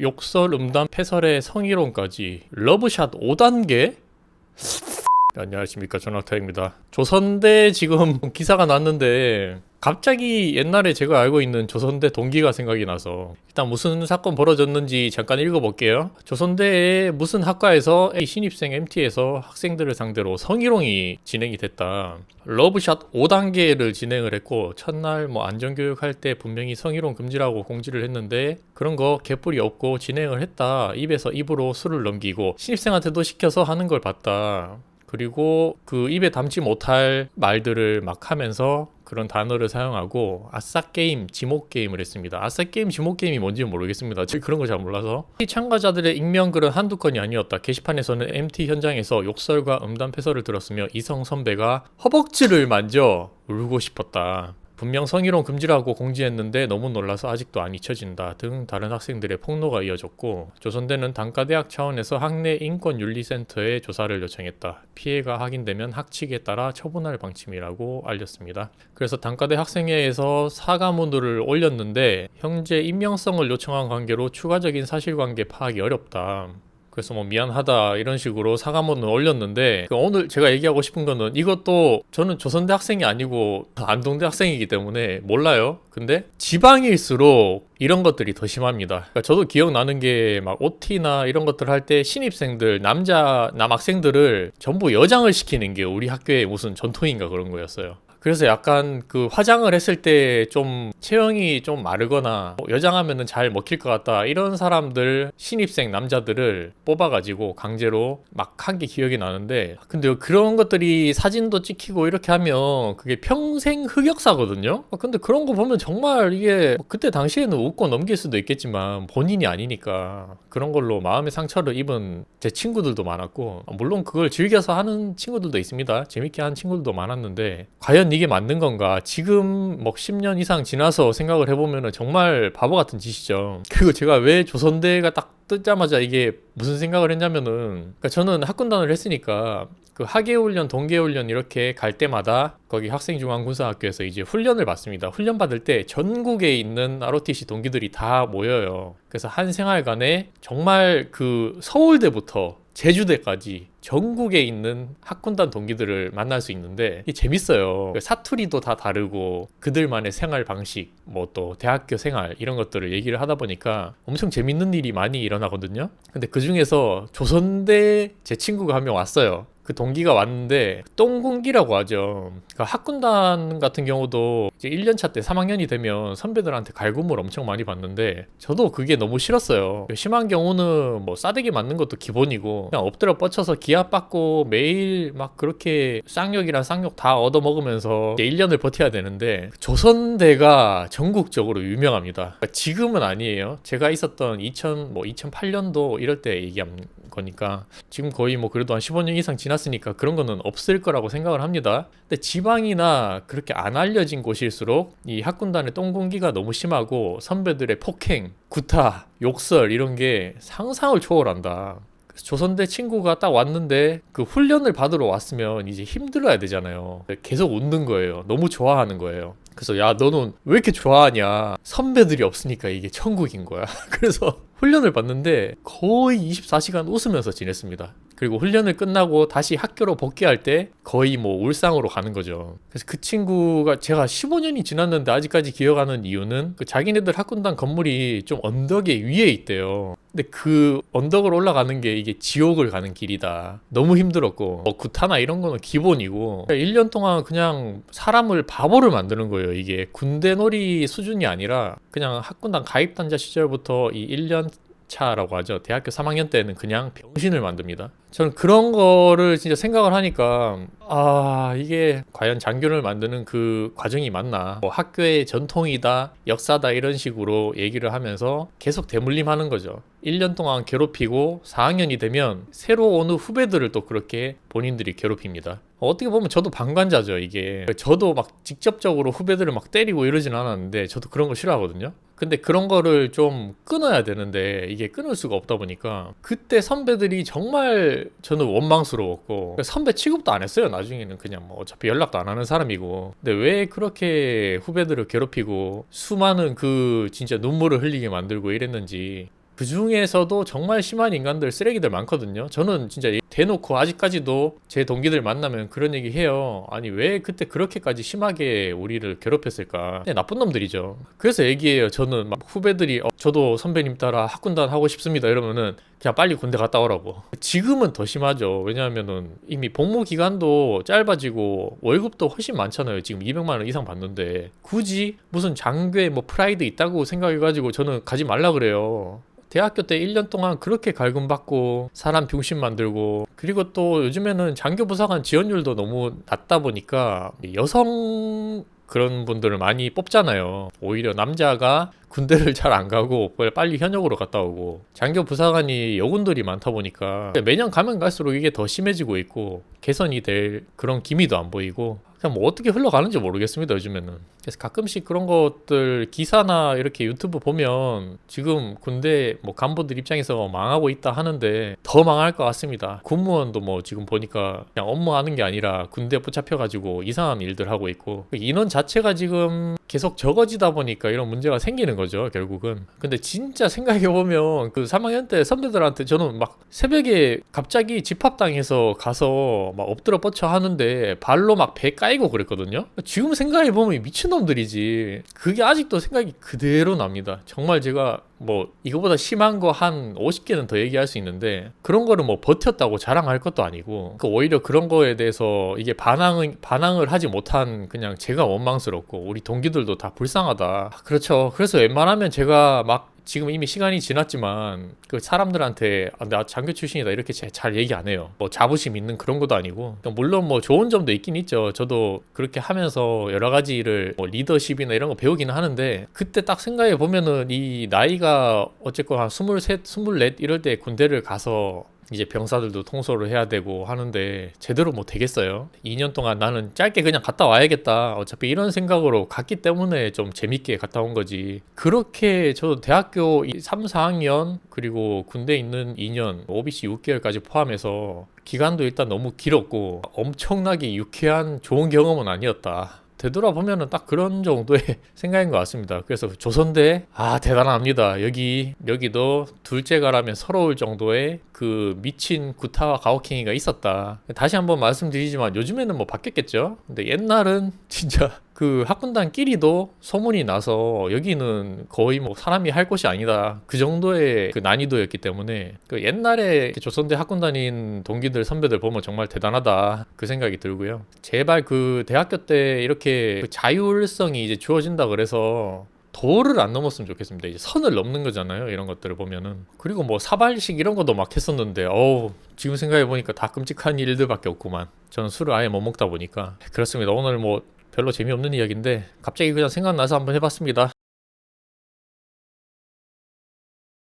욕설, 음담, 패설의 성희롱까지 러브샷 5단계? 안녕하십니까, 전학타입니다. 조선대 지금 기사가 났는데 갑자기 옛날에 제가 알고 있는 조선대 동기가 생각이 나서 일단 무슨 사건 벌어졌는지 잠깐 읽어볼게요. 조선대의 무슨 학과에서 신입생 MT에서 학생들을 상대로 성희롱이 진행이 됐다. 러브샷 5단계를 진행을 했고 첫날 안전교육 할 때 분명히 성희롱 금지라고 공지를 했는데 그런 거 개뿔이 없고 진행을 했다. 입에서 입으로 술을 넘기고 신입생한테도 시켜서 하는 걸 봤다. 그리고 그 입에 담지 못할 말들을 막 하면서 그런 단어를 사용하고 아싸게임, 지목게임을 했습니다. 아싸게임, 지목게임이 뭔지는 모르겠습니다. 제가 그런 거 잘 몰라서. 참가자들의 익명글은 한두 건이 아니었다. 게시판에서는 MT 현장에서 욕설과 음담 패설을 들었으며 이성 선배가 허벅지를 만져 울고 싶었다. 분명 성희롱 금지라고 공지했는데 너무 놀라서 아직도 안 잊혀진다 등 다른 학생들의 폭로가 이어졌고 조선대는 단과대학 차원에서 학내 인권윤리센터에 조사를 요청했다. 피해가 확인되면 학칙에 따라 처분할 방침이라고 알렸습니다. 그래서 단과대 학생회에서 사과문을 올렸는데 형제 임명성을 요청한 관계로 추가적인 사실관계 파악이 어렵다. 그래서 미안하다 이런 식으로 사과문을 올렸는데 오늘 제가 얘기하고 싶은 거는 이것도 저는 조선대 학생이 아니고 안동대 학생이기 때문에 몰라요. 근데 지방일수록 이런 것들이 더 심합니다. 그러니까 저도 기억나는 게 OT나 이런 것들 할 때 신입생들 남학생들을 전부 여장을 시키는 게 우리 학교의 무슨 전통인가 그런 거였어요. 그래서 약간 그 화장을 했을 때 좀 체형이 좀 마르거나 여장하면은 잘 먹힐 것 같다 이런 사람들 신입생 남자들을 뽑아가지고 강제로 막 한 게 기억이 나는데 근데 그런 것들이 사진도 찍히고 이렇게 하면 그게 평생 흑역사거든요. 근데 그런 거 보면 정말 이게 그때 당시에는 웃고 넘길 수도 있겠지만 본인이 아니니까 그런 걸로 마음의 상처를 입은 제 친구들도 많았고 물론 그걸 즐겨서 하는 친구들도 있습니다. 재밌게 하는 친구들도 많았는데 과연 이게 맞는 건가? 지금 10년 이상 지나서 생각을 해보면 정말 바보 같은 짓이죠. 그리고 제가 왜 조선대가 딱 뜨자마자 이게 무슨 생각을 했냐면은 그러니까 저는 학군단을 했으니까 그 하계훈련, 동계훈련 이렇게 갈 때마다 거기 학생중앙군사학교에서 이제 훈련을 받습니다. 훈련 받을 때 전국에 있는 ROTC 동기들이 다 모여요. 그래서 한 생활관에 정말 그 서울대부터 제주대까지 전국에 있는 학군단 동기들을 만날 수 있는데 이게 재밌어요. 사투리도 다 다르고 그들만의 생활 방식, 또 대학교 생활 이런 것들을 얘기를 하다 보니까 엄청 재밌는 일이 많이 일어나거든요. 근데 그 중에서 조선대 제 친구가 한 명 왔어요. 그 동기가 왔는데 똥군기라고 하죠. 그러니까 학군단 같은 경우도 이제 1년차 때 3학년이 되면 선배들한테 갈굼을 엄청 많이 받는데 저도 그게 너무 싫었어요. 심한 경우는 싸대기 맞는 것도 기본이고 그냥 엎드려 뻗쳐서 기합 받고 매일 막 그렇게 쌍욕이랑 쌍욕 다 얻어먹으면서 1년을 버텨야 되는데 조선대가 전국적으로 유명합니다. 그러니까 지금은 아니에요. 제가 있었던 2008년도 이럴 때 얘기한 거니까 지금 거의 그래도 한 15년 이상 지났으니까 그런 거는 없을 거라고 생각을 합니다. 근데 지방이나 그렇게 안 알려진 곳일수록 이 학군단의 똥군기가 너무 심하고 선배들의 폭행, 구타, 욕설 이런 게 상상을 초월한다. 그래서 조선대 친구가 딱 왔는데 그 훈련을 받으러 왔으면 이제 힘들어야 되잖아요. 계속 웃는 거예요. 너무 좋아하는 거예요. 그래서 야 너는 왜 이렇게 좋아하냐. 선배들이 없으니까 이게 천국인 거야. 그래서 훈련을 받는데 거의 24시간 웃으면서 지냈습니다. 그리고 훈련을 끝나고 다시 학교로 복귀할 때 거의 울상으로 가는 거죠. 그래서 그 친구가 제가 15년이 지났는데 아직까지 기억하는 이유는 그 자기네들 학군단 건물이 좀 언덕에 위에 있대요. 근데 그 언덕을 올라가는 게 이게 지옥을 가는 길이다. 너무 힘들었고 구타나 이런 거는 기본이고 1년 동안 그냥 사람을 바보를 만드는 거예요. 이게 군대놀이 수준이 아니라 그냥 학군단 가입단자 시절부터 이 1년 차라고 하죠. 대학교 3학년 때는 그냥 병신을 만듭니다. 저는 그런 거를 진짜 생각을 하니까 이게 과연 장교를 만드는 그 과정이 맞나. 학교의 전통이다, 역사다 이런 식으로 얘기를 하면서 계속 대물림하는 거죠. 1년 동안 괴롭히고 4학년이 되면 새로 오는 후배들을 또 그렇게 본인들이 괴롭힙니다. 어떻게 보면 저도 방관자죠. 이게 저도 직접적으로 후배들을 때리고 이러진 않았는데 저도 그런 거 싫어하거든요. 근데 그런 거를 좀 끊어야 되는데 이게 끊을 수가 없다 보니까 그때 선배들이 정말 저는 원망스러웠고 선배 취급도 안 했어요. 나중에는 그냥 어차피 연락도 안 하는 사람이고 근데 왜 그렇게 후배들을 괴롭히고 수많은 그 진짜 눈물을 흘리게 만들고 이랬는지 그 중에서도 정말 심한 인간들, 쓰레기들 많거든요. 저는 진짜 대놓고 아직까지도 제 동기들 만나면 그런 얘기 해요. 아니 왜 그때 그렇게까지 심하게 우리를 괴롭혔을까. 나쁜 놈들이죠. 그래서 얘기해요. 저는 막 후배들이 저도 선배님 따라 학군단 하고 싶습니다 이러면은 그냥 빨리 군대 갔다 오라고. 지금은 더 심하죠. 왜냐하면은 이미 복무 기간도 짧아지고 월급도 훨씬 많잖아요. 지금 200만 원 이상 받는데 굳이 무슨 장교에 뭐 프라이드 있다고 생각해가지고 저는 가지 말라 그래요. 대학교 때 1년 동안 그렇게 갈굼받고 사람 병신 만들고, 그리고 또 요즘에는 장교부사관 지원율도 너무 낮다 보니까 여성 그런 분들을 많이 뽑잖아요. 오히려 남자가 군대를 잘 안 가고 빨리 현역으로 갔다 오고, 장교 부사관이 여군들이 많다 보니까 매년 가면 갈수록 이게 더 심해지고 있고 개선이 될 그런 기미도 안 보이고 그냥 뭐 어떻게 흘러가는지 모르겠습니다 요즘에는. 그래서 가끔씩 그런 것들 기사나 이렇게 유튜브 보면 지금 군대 뭐 간부들 입장에서 망하고 있다 하는데 더 망할 것 같습니다. 군무원도 뭐 지금 보니까 그냥 업무하는 게 아니라 군대 붙잡혀가지고 이상한 일들 하고 있고, 인원 자체가 지금 계속 적어지다 보니까 이런 문제가 생기는 거죠 결국은. 근데 진짜 생각해보면 그 3학년 때 선배들한테 저는 막 새벽에 갑자기 집합당해서 가서 막 엎드려 뻗쳐 하는데 발로 막 배 까이고 그랬거든요. 지금 생각해보면 미친놈들이지. 그게 아직도 생각이 그대로 납니다. 정말 제가 뭐 이거보다 심한 거 한 50개는 더 얘기할 수 있는데 그런 거를 뭐 버텼다고 자랑할 것도 아니고, 오히려 그런 거에 대해서 이게 반항을 하지 못한 그냥 제가 원망스럽고 우리 동기들도 다 불쌍하다. 그렇죠. 그래서 웬만하면 제가 막 지금 이미 시간이 지났지만 그 사람들한테 나 장교 출신이다 이렇게 잘 얘기 안 해요. 뭐 자부심 있는 그런 것도 아니고, 물론 뭐 좋은 점도 있긴 있죠. 저도 그렇게 하면서 여러 가지를 뭐 리더십이나 이런 거 배우기는 하는데, 그때 딱 생각해 보면은 이 나이가 어쨌건 한 23, 24 이럴 때 군대를 가서 이제 병사들도 통솔을 해야 되고 하는데 제대로 뭐 되겠어요? 2년 동안 나는 짧게 그냥 갔다 와야겠다 어차피 이런 생각으로 갔기 때문에 좀 재밌게 갔다 온 거지. 그렇게 저도 대학교 3, 4학년 그리고 군대 있는 2년 OBC 6개월까지 포함해서 기간도 일단 너무 길었고 엄청나게 유쾌한 좋은 경험은 아니었다. 되돌아보면은 딱 그런 정도의 생각인 것 같습니다. 그래서 조선대 대단합니다. 여기도 둘째가라면 서러울 정도의 그 미친 구타와 가혹행위가 있었다. 다시 한번 말씀드리지만 요즘에는 뭐 바뀌었겠죠. 근데 옛날은 진짜 그 학군단끼리도 소문이 나서 여기는 거의 뭐 사람이 할 곳이 아니다 그 정도의 그 난이도였기 때문에 그 옛날에 조선대 학군단인 동기들 선배들 보면 정말 대단하다 그 생각이 들고요. 제발 그 대학교 때 이렇게 그 자율성이 이제 주어진다 그래서 도를 안 넘었으면 좋겠습니다. 이제 선을 넘는 거잖아요 이런 것들을 보면은. 그리고 뭐 사발식 이런 것도 막 했었는데 지금 생각해보니까 다 끔찍한 일들밖에 없구만. 저는 술을 아예 못 먹다 보니까. 그렇습니다. 오늘 뭐 별로 재미없는 이야기인데 갑자기 그냥 생각나서 한번 해봤습니다.